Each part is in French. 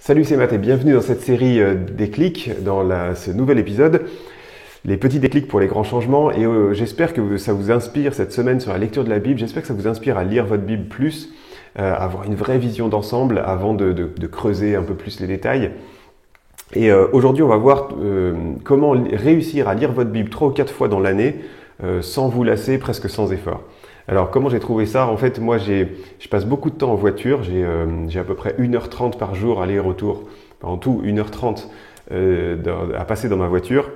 Salut, c'est Matt et bienvenue dans cette série déclics, dans ce nouvel épisode, les petits déclics pour les grands changements. Et j'espère que ça vous inspire cette semaine sur la lecture de la Bible. J'espère que ça vous inspire à lire votre Bible plus, avoir une vraie vision d'ensemble avant de creuser un peu plus les détails. Et aujourd'hui, on va voir comment réussir à lire votre Bible 3 ou 4 fois dans l'année sans vous lasser, presque sans effort. Alors, comment j'ai trouvé ça? En fait, moi, je passe beaucoup de temps en voiture. J'ai à peu près 1h30 par jour aller-retour. En tout, 1h30 à passer dans ma voiture.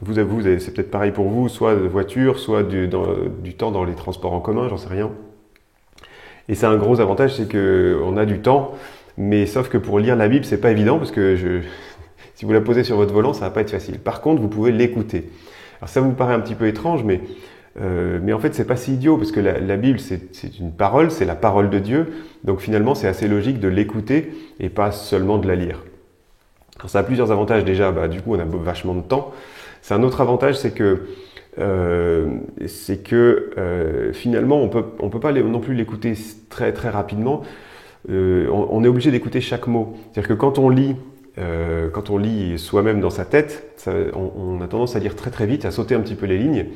C'est peut-être pareil pour vous, soit de voiture, soit du temps dans les transports en commun, j'en sais rien. Et c'est un gros avantage, c'est qu'on a du temps, mais sauf que pour lire la Bible, c'est pas évident parce que si vous la posez sur votre volant, ça va pas être facile. Par contre, vous pouvez l'écouter. Alors ça vous paraît un petit peu étrange, mais en fait, c'est pas si idiot parce que la Bible, c'est une parole, c'est la parole de Dieu. Donc finalement, c'est assez logique de l'écouter et pas seulement de la lire. Alors, ça a plusieurs avantages déjà. Du coup, on a vachement de temps. C'est un autre avantage, c'est que finalement, on peut pas non plus l'écouter très très rapidement. On est obligé d'écouter chaque mot. C'est-à-dire que quand on lit soi-même dans sa tête, on a tendance à lire très très vite, à sauter un petit peu les lignes,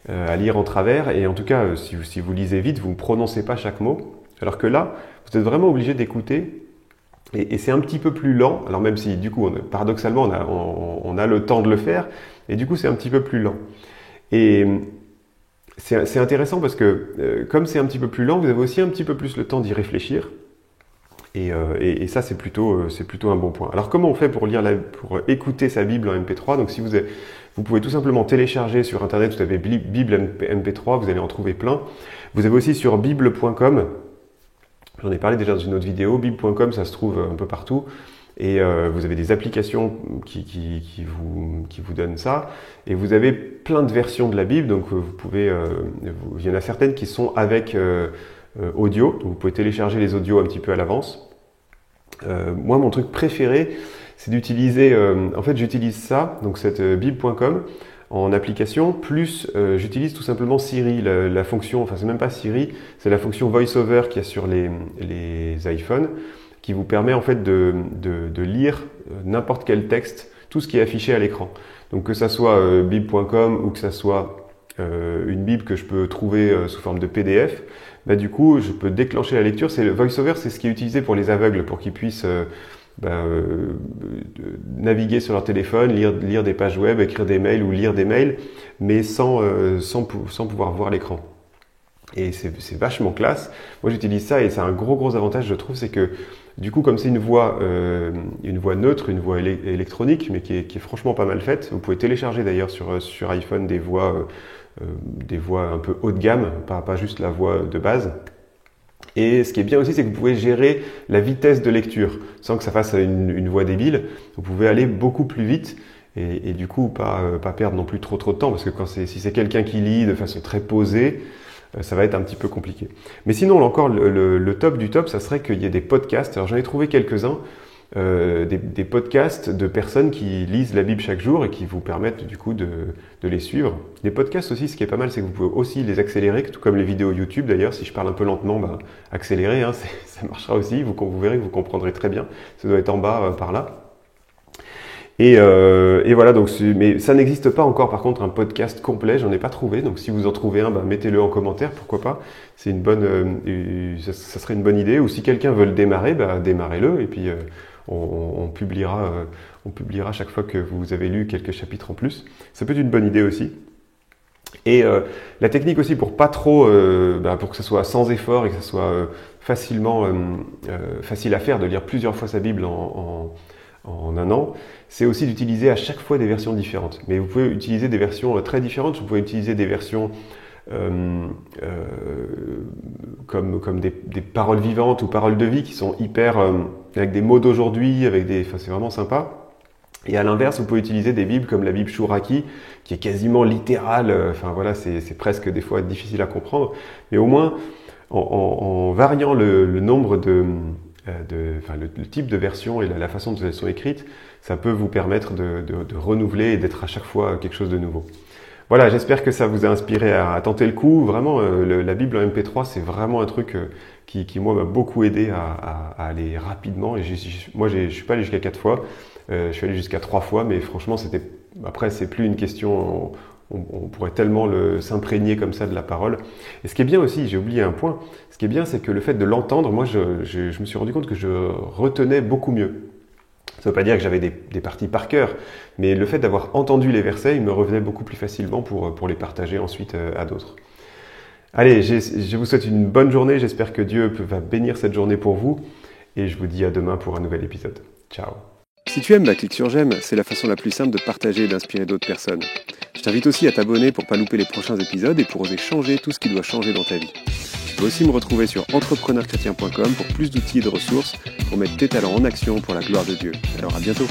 à lire en travers, et en tout cas, si vous lisez vite, vous ne prononcez pas chaque mot, alors que là, vous êtes vraiment obligé d'écouter, et c'est un petit peu plus lent, alors même si du coup, paradoxalement, on a le temps de le faire, et du coup, c'est un petit peu plus lent. Et c'est intéressant parce que, comme c'est un petit peu plus lent, vous avez aussi un petit peu plus le temps d'y réfléchir, et ça, c'est plutôt un bon point. Alors, comment on fait pour pour écouter sa Bible en MP3? Donc, vous pouvez tout simplement télécharger sur Internet, vous tapez Bible MP3, vous allez en trouver plein. Vous avez aussi sur bible.com, j'en ai parlé déjà dans une autre vidéo, bible.com, ça se trouve un peu partout. Et vous avez des applications qui vous donnent ça. Et vous avez plein de versions de la Bible, donc il y en a certaines qui sont avec audio, donc vous pouvez télécharger les audios un petit peu à l'avance. Moi, mon truc préféré, c'est d'utiliser, en fait j'utilise ça, donc cette bible.com en application, plus j'utilise tout simplement Siri, la fonction, enfin c'est même pas Siri, c'est la fonction VoiceOver qu'il y a sur les iPhones, qui vous permet en fait de lire n'importe quel texte, tout ce qui est affiché à l'écran. Donc que ça soit bible.com ou que ça soit une Bible que je peux trouver sous forme de PDF, du coup je peux déclencher la lecture. Le VoiceOver, c'est ce qui est utilisé pour les aveugles, pour qu'ils puissent naviguer sur leur téléphone, lire des pages web, écrire des mails ou lire des mails, mais sans pouvoir voir l'écran. Et c'est vachement classe. Moi j'utilise ça et c'est un gros avantage, je trouve, c'est que du coup, comme c'est une voix neutre, une voix électronique, mais qui est franchement pas mal faite, vous pouvez télécharger d'ailleurs sur iPhone des voix un peu haut de gamme, pas juste la voix de base. Et ce qui est bien aussi, c'est que vous pouvez gérer la vitesse de lecture, sans que ça fasse une voix débile. Vous pouvez aller beaucoup plus vite et du coup pas perdre non plus trop de temps, parce que si c'est quelqu'un qui lit de façon très posée, ça va être un petit peu compliqué. Mais sinon, encore, le top du top, ça serait qu'il y ait des podcasts. Alors j'en ai trouvé quelques-uns, des podcasts de personnes qui lisent la Bible chaque jour et qui vous permettent du coup de les suivre. Les podcasts aussi, ce qui est pas mal, c'est que vous pouvez aussi les accélérer, tout comme les vidéos YouTube d'ailleurs. Si je parle un peu lentement, accélérer, ça marchera aussi. Vous verrez que vous comprendrez très bien. Ça doit être en bas par là. Et voilà, mais ça n'existe pas encore par contre un podcast complet, j'en ai pas trouvé, donc si vous en trouvez un, mettez-le en commentaire, pourquoi pas, c'est ça serait une bonne idée, ou si quelqu'un veut le démarrer, démarrez-le, et puis on publiera chaque fois que vous avez lu quelques chapitres en plus, ça peut être une bonne idée aussi. Et la technique aussi pour pas trop, pour que ce soit sans effort et que ce soit facile à faire, de lire plusieurs fois sa Bible en un an, c'est aussi d'utiliser à chaque fois des versions différentes. Mais vous pouvez utiliser des versions très différentes, vous pouvez utiliser des versions comme des paroles vivantes ou paroles de vie qui sont hyper, avec des mots d'aujourd'hui, c'est vraiment sympa. Et à l'inverse, vous pouvez utiliser des Bibles comme la Bible Chouraki, qui est quasiment littérale, c'est presque des fois difficile à comprendre, mais au moins, en variant le nombre le type de version et la façon dont elles sont écrites, ça peut vous permettre de renouveler et d'être à chaque fois quelque chose de nouveau. Voilà, j'espère que ça vous a inspiré à tenter le coup. Vraiment, la Bible en MP3, c'est vraiment un truc qui moi, m'a beaucoup aidé à aller rapidement. Et moi, je suis pas allé jusqu'à 4 fois. Je suis allé jusqu'à 3 fois, mais franchement, après, c'est plus une question. On pourrait tellement s'imprégner comme ça de la parole. Et ce qui est bien aussi, j'ai oublié un point. Ce qui est bien, c'est que le fait de l'entendre, moi, je me suis rendu compte que je retenais beaucoup mieux. Ça ne veut pas dire que j'avais des parties par cœur, mais le fait d'avoir entendu les versets, il me revenait beaucoup plus facilement pour les partager ensuite à d'autres. Allez, je vous souhaite une bonne journée, j'espère que Dieu va bénir cette journée pour vous, et je vous dis à demain pour un nouvel épisode. Ciao. Si tu aimes, clique sur j'aime, c'est la façon la plus simple de partager et d'inspirer d'autres personnes. Je t'invite aussi à t'abonner pour ne pas louper les prochains épisodes et pour oser changer tout ce qui doit changer dans ta vie. Tu peux aussi me retrouver sur entrepreneurchrétien.com pour plus d'outils et de ressources pour mettre tes talents en action pour la gloire de Dieu. Alors à bientôt.